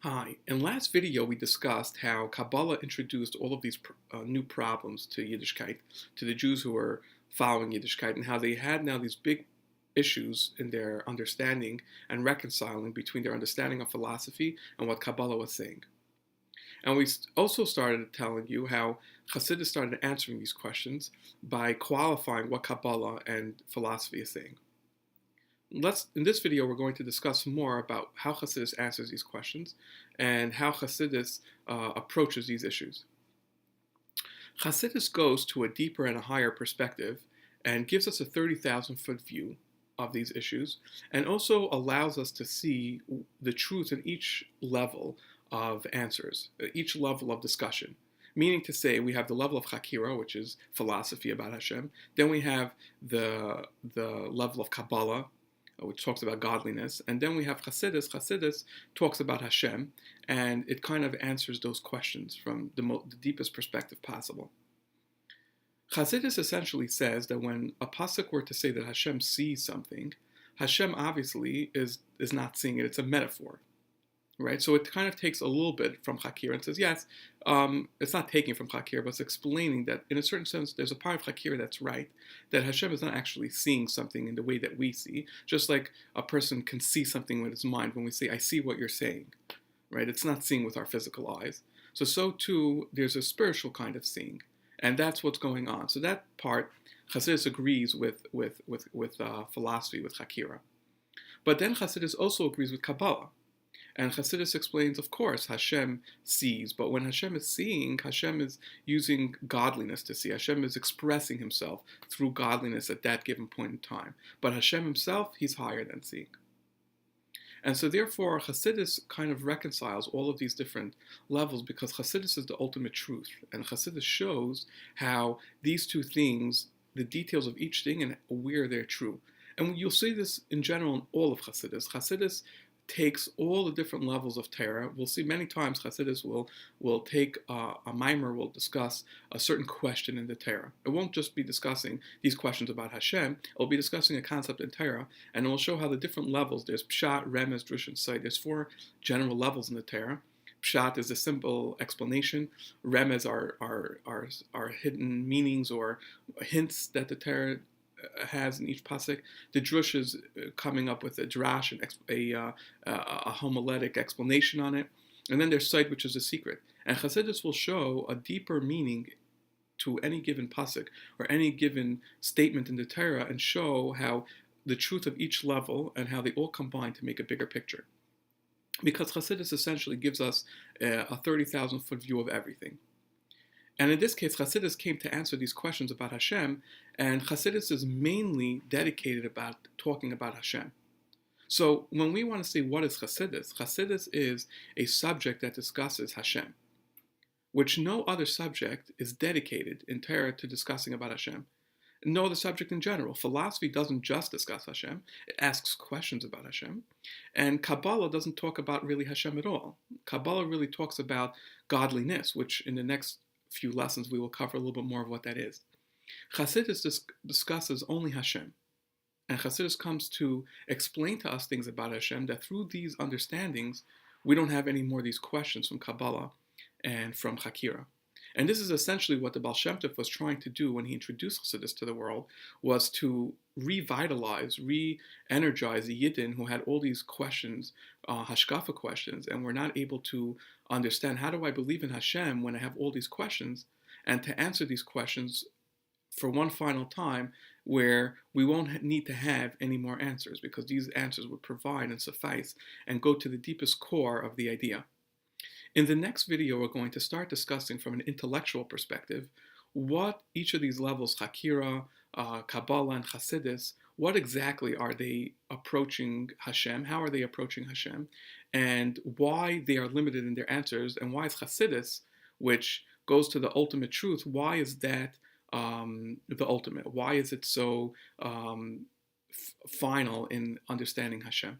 Hi. In last video, we discussed how Kabbalah introduced all of these new problems to Yiddishkeit, to the Jews who were following Yiddishkeit, and how they had now these big issues in their understanding and reconciling between their understanding of philosophy and what Kabbalah was saying. And we also started telling you how Chassidus started answering these questions by qualifying what Kabbalah and philosophy is saying. In this video, we're going to discuss more about how Chassidus answers these questions and how Chassidus approaches these issues. Chassidus goes to a deeper and a higher perspective and gives us a 30,000-foot view of these issues, and also allows us to see the truth in each level of answers, each level of discussion. Meaning to say, we have the level of Chakira, which is philosophy about Hashem. Then we have the level of Kabbalah, which talks about godliness. And then we have Chassidus. Chassidus talks about Hashem, and it kind of answers those questions from the deepest perspective possible. Chassidus essentially says that when a pasuk were to say that Hashem sees something, Hashem obviously is not seeing it. It's a metaphor, right? So it kind of takes a little bit from Chakir and says, yes, it's not taking from Chakir, but it's explaining that in a certain sense, there's a part of Chakir that's right, that Hashem is not actually seeing something in the way that we see, just like a person can see something with his mind when we say, I see what you're saying, right? It's not seeing with our physical eyes. So too, there's a spiritual kind of seeing, and that's what's going on. So that part, Chassidus agrees with philosophy, with Chakira. But then Chassidus also agrees with Kabbalah. And Chassidus explains, of course, Hashem sees, but when Hashem is seeing, Hashem is using godliness to see. Hashem is expressing himself through godliness at that given point in time. But Hashem himself, he's higher than seeing. And so therefore, Chassidus kind of reconciles all of these different levels because Chassidus is the ultimate truth. And Chassidus shows how these two things, the details of each thing and where they're true. And you'll see this in general in all of Chassidus. Chassidus takes all the different levels of Torah. We'll see many times Chassidus will take a mimer, will discuss a certain question in the Torah. It won't just be discussing these questions about Hashem. It'll be discussing a concept in Torah, and it will show how the different levels, there's Pshat, Remez, Drush, and Side. There's four general levels in the Torah. Pshat is a simple explanation. Remez are hidden meanings or hints that the Torah has in each pasuk. The drush is coming up with a drash and a homiletic explanation on it, and then there's side, which is a secret. And Chassidus will show a deeper meaning to any given pasuk or any given statement in the Torah, and show how the truth of each level and how they all combine to make a bigger picture. Because Chassidus essentially gives us a 30,000-foot view of everything. And in this case, Chassidus came to answer these questions about Hashem, and Chassidus is mainly dedicated about talking about Hashem. So when we want to say what is Chassidus, Chassidus is a subject that discusses Hashem, which no other subject is dedicated in Torah to discussing about Hashem. No other subject in general. Philosophy doesn't just discuss Hashem, it asks questions about Hashem. And Kabbalah doesn't talk about really Hashem at all. Kabbalah really talks about godliness, which in the next few lessons we will cover a little bit more of what that is. Chassidus discusses only Hashem, and Chassidus comes to explain to us things about Hashem that through these understandings we don't have any more of these questions from Kabbalah and from Chakira. And this is essentially what the Baal Shem Tov was trying to do when he introduced Chassidus to the world, was to revitalize, re-energize the Yidden who had all these questions, hashkafa questions, and were not able to understand, how do I believe in Hashem when I have all these questions, and to answer these questions for one final time where we won't need to have any more answers, because these answers would provide and suffice and go to the deepest core of the idea. In the next video, we're going to start discussing from an intellectual perspective what each of these levels, Chakira, Kabbalah, and Chassidus, what exactly are they approaching Hashem, how are they approaching Hashem, and why they are limited in their answers, and why is Chassidus, which goes to the ultimate truth, why is that the ultimate? Why is it so final in understanding Hashem?